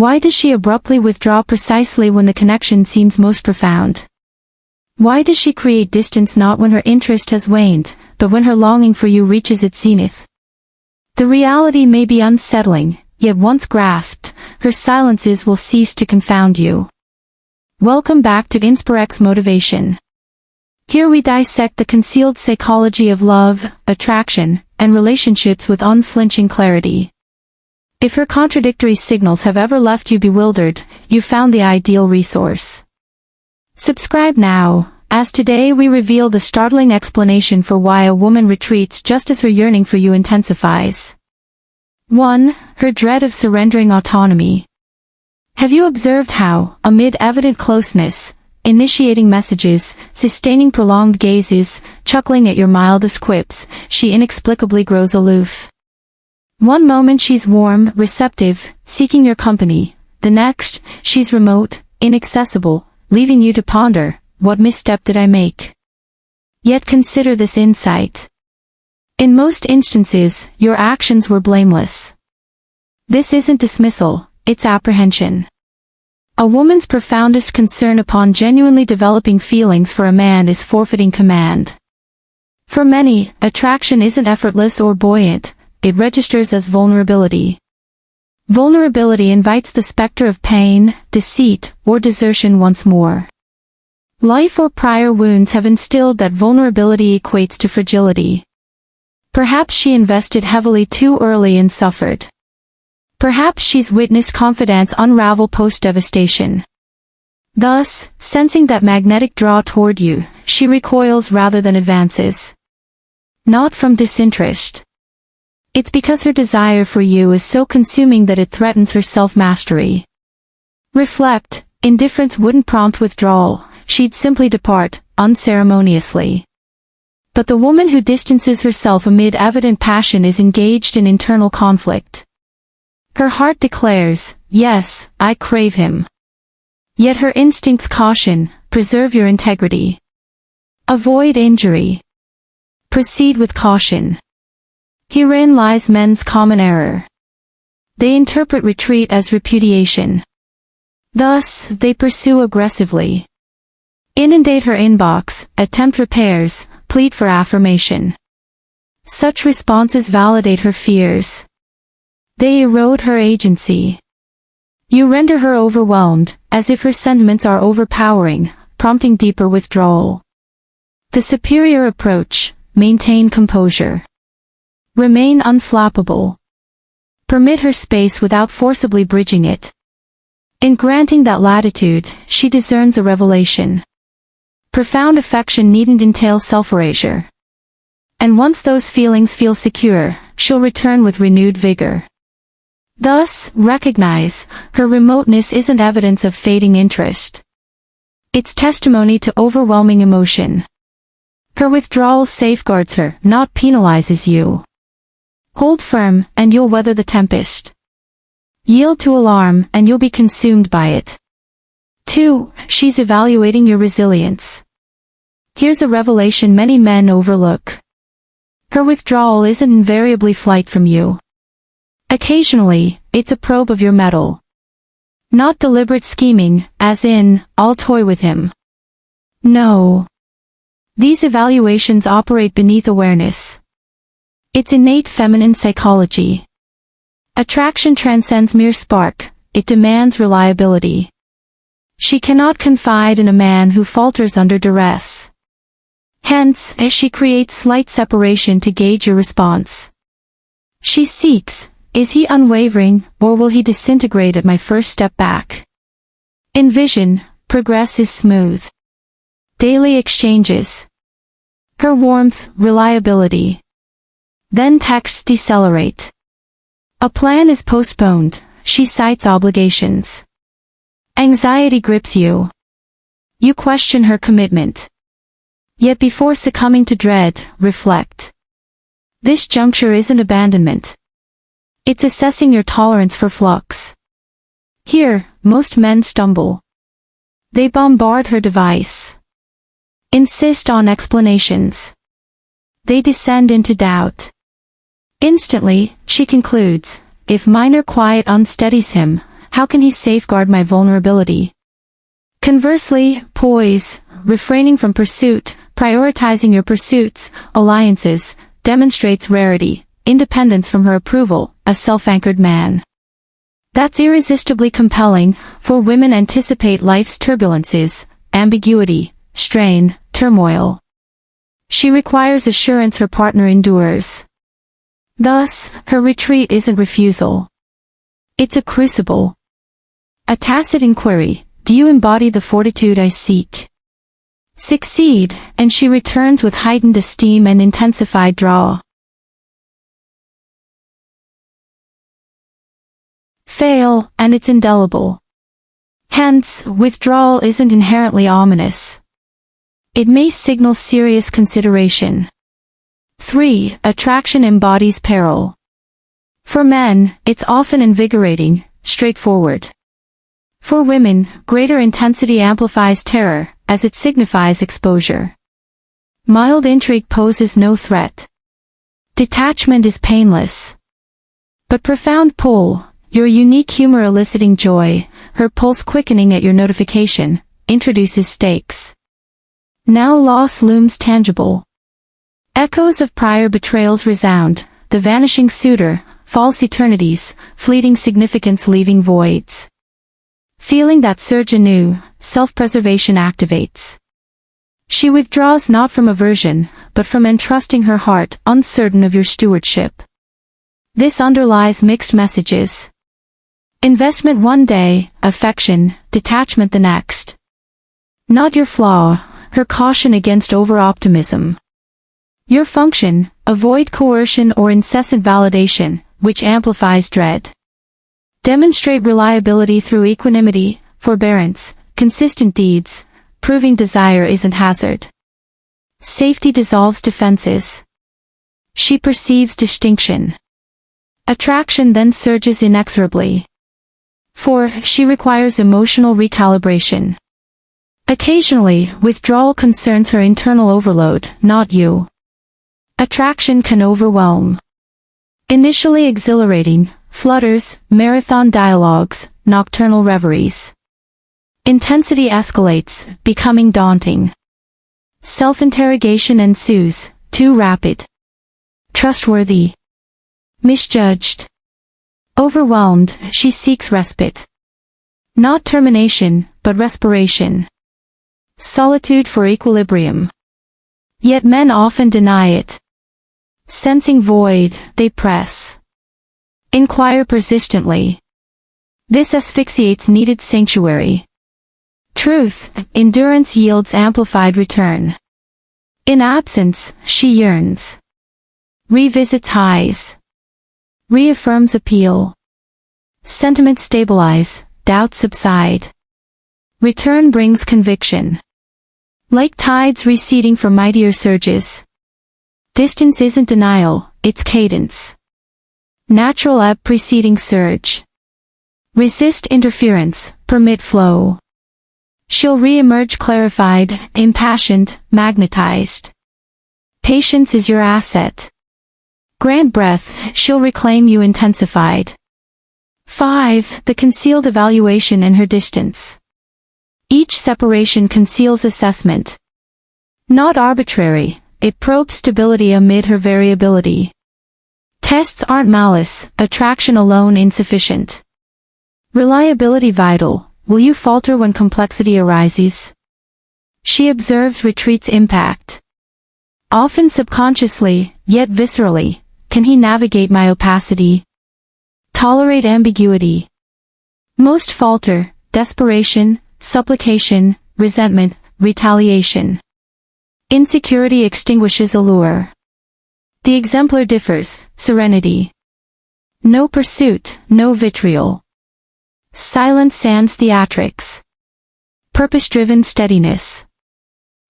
Why does she abruptly withdraw precisely when the connection seems most profound? Why does she create distance not when her interest has waned, but when her longing for you reaches its zenith? The reality may be unsettling, yet once grasped, her silences will cease to confound you. Welcome back to InspireX Motivation. Here we dissect the concealed psychology of love, attraction, and relationships with unflinching clarity. If her contradictory signals have ever left you bewildered, you've found the ideal resource. Subscribe now, as today we reveal the startling explanation for why a woman retreats just as her yearning for you intensifies. 1. Her dread of surrendering autonomy. Have you observed how, amid evident closeness, initiating messages, sustaining prolonged gazes, chuckling at your mildest quips, she inexplicably grows aloof? One moment she's warm, receptive, seeking your company. The next, she's remote, inaccessible, leaving you to ponder, what misstep did I make? Yet consider this insight. In most instances, your actions were blameless. This isn't dismissal, it's apprehension. A woman's profoundest concern upon genuinely developing feelings for a man is forfeiting command. For many, attraction isn't effortless or buoyant, it registers as vulnerability. Vulnerability invites the specter of pain, deceit, or desertion once more. Life or prior wounds have instilled that vulnerability equates to fragility. Perhaps she invested heavily too early and suffered. Perhaps she's witnessed confidants unravel post-devastation. Thus, sensing that magnetic draw toward you, she recoils rather than advances. Not from disinterest. It's because her desire for you is so consuming that it threatens her self-mastery. Reflect, indifference wouldn't prompt withdrawal, she'd simply depart, unceremoniously. But the woman who distances herself amid evident passion is engaged in internal conflict. Her heart declares, yes, I crave him. Yet her instincts caution, preserve your integrity. Avoid injury. Proceed with caution. Herein lies men's common error. They interpret retreat as repudiation. Thus, they pursue aggressively. Inundate her inbox, attempt repairs, plead for affirmation. Such responses validate her fears. They erode her agency. You render her overwhelmed, as if her sentiments are overpowering, prompting deeper withdrawal. The superior approach: maintain composure. Remain unflappable. Permit her space without forcibly bridging it. In granting that latitude, she discerns a revelation. Profound affection needn't entail self-erasure. And once those feelings feel secure, she'll return with renewed vigor. Thus, recognize, her remoteness isn't evidence of fading interest. It's testimony to overwhelming emotion. Her withdrawal safeguards her, not penalizes you. Hold firm, and you'll weather the tempest. Yield to alarm, and you'll be consumed by it. 2. She's evaluating your resilience. Here's a revelation many men overlook. Her withdrawal isn't invariably flight from you. Occasionally, it's a probe of your mettle. Not deliberate scheming, as in, I'll toy with him. No. These evaluations operate beneath awareness. It's innate feminine psychology. Attraction transcends mere spark, it demands reliability. She cannot confide in a man who falters under duress. Hence, as she creates slight separation to gauge your response. She seeks, is he unwavering, or will he disintegrate at my first step back? In vision, progress is smooth. Daily exchanges. Her warmth, reliability. Then texts decelerate. A plan is postponed, she cites obligations. Anxiety grips you. You question her commitment. Yet before succumbing to dread, reflect. This juncture isn't abandonment. It's assessing your tolerance for flux. Here, most men stumble. They bombard her device. Insist on explanations. They descend into doubt. Instantly, she concludes, if minor quiet unsteadies him, how can he safeguard my vulnerability? Conversely, poise, refraining from pursuit, prioritizing your pursuits, alliances, demonstrates rarity, independence from her approval, a self-anchored man. That's irresistibly compelling, for women anticipate life's turbulences, ambiguity, strain, turmoil. She requires assurance her partner endures. Thus, her retreat isn't refusal. It's a crucible. A tacit inquiry, do you embody the fortitude I seek? Succeed, and she returns with heightened esteem and intensified draw. Fail, and it's indelible. Hence, withdrawal isn't inherently ominous. It may signal serious consideration. 3. Attraction embodies peril. For men, it's often invigorating, straightforward. For women, greater intensity amplifies terror, as it signifies exposure. Mild intrigue poses no threat. Detachment is painless. But profound pull, your unique humor eliciting joy, her pulse quickening at your notification, introduces stakes. Now loss looms tangible. Echoes of prior betrayals resound, the vanishing suitor, false eternities, fleeting significance leaving voids. Feeling that surge anew, self-preservation activates. She withdraws not from aversion, but from entrusting her heart, uncertain of your stewardship. This underlies mixed messages. Investment one day, affection, detachment the next. Not your flaw, her caution against over-optimism. Your function, avoid coercion or incessant validation, which amplifies dread. Demonstrate reliability through equanimity, forbearance, consistent deeds, proving desire isn't hazard. Safety dissolves defenses. She perceives distinction. Attraction then surges inexorably. 4. She requires emotional recalibration. Occasionally, withdrawal concerns her internal overload, not you. Attraction can overwhelm. Initially exhilarating, flutters, marathon dialogues, nocturnal reveries. Intensity escalates, becoming daunting. Self-interrogation ensues, too rapid. Trustworthy. Misjudged. Overwhelmed, she seeks respite. Not termination, but respiration. Solitude for equilibrium. Yet men often deny it. Sensing void, they press. Inquire persistently. This asphyxiates needed sanctuary. Truth, endurance yields amplified return. In absence, she yearns. Revisits highs. Reaffirms appeal. Sentiments stabilize, doubts subside. Return brings conviction. Like tides receding from mightier surges. Distance isn't denial, it's cadence. Natural ebb preceding surge. Resist interference, permit flow. She'll re-emerge clarified, impassioned, magnetized. Patience is your asset. Grant breath, she'll reclaim you intensified. 5. The concealed evaluation in her distance. Each separation conceals assessment. Not arbitrary, it probes stability amid her variability. Tests aren't malice, attraction alone insufficient. Reliability vital, will you falter when complexity arises? She observes retreat's impact. Often subconsciously, yet viscerally, can he navigate my opacity? Tolerate ambiguity. Most falter, desperation, supplication, resentment, retaliation. Insecurity extinguishes allure. The exemplar differs, serenity. No pursuit, no vitriol. Silence sans theatrics. Purpose-driven steadiness.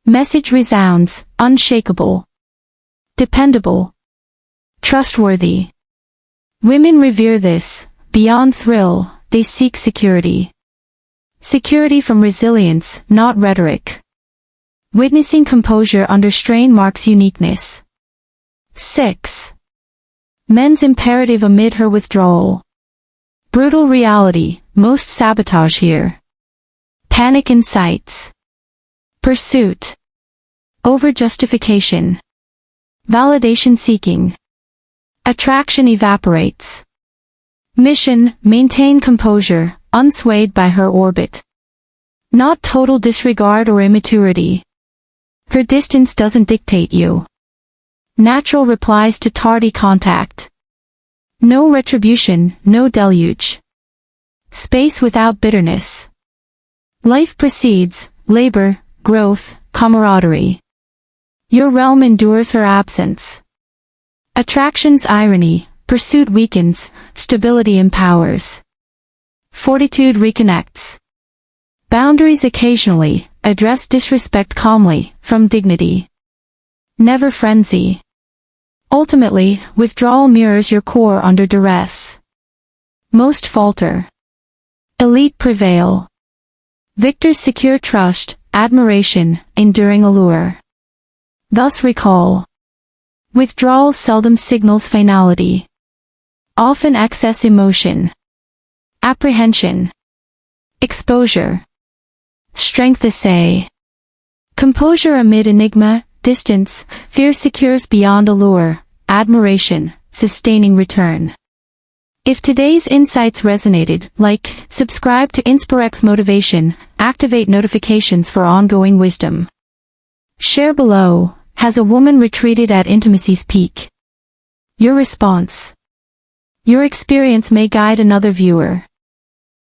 Message resounds, unshakable. Dependable. Trustworthy. Women revere this, beyond thrill, they seek security. Security from resilience, not rhetoric. Witnessing composure under strain marks uniqueness. 6. Men's imperative amid her withdrawal. Brutal reality, most sabotage here. Panic incites. Pursuit. Over-justification. Validation seeking. Attraction evaporates. Mission, maintain composure, unswayed by her orbit. Not total disregard or immaturity. Her distance doesn't dictate you. Natural replies to tardy contact. No retribution, no deluge. Space without bitterness. Life proceeds, labor, growth, camaraderie. Your realm endures her absence. Attraction's irony, pursuit weakens, stability empowers. Fortitude reconnects. Boundaries occasionally, address disrespect calmly, from dignity. Never frenzy. Ultimately, withdrawal mirrors your core under duress. Most falter. Elite prevail. Victors secure trust, admiration, enduring allure. Thus recall. Withdrawal seldom signals finality. Often excess emotion. Apprehension. Exposure. Strength essay. Composure amid enigma, distance, fear secures beyond allure, admiration, sustaining return. If today's insights resonated, like, subscribe to InspireX Motivation, activate notifications for ongoing wisdom. Share below, has a woman retreated at intimacy's peak? Your response. Your experience may guide another viewer.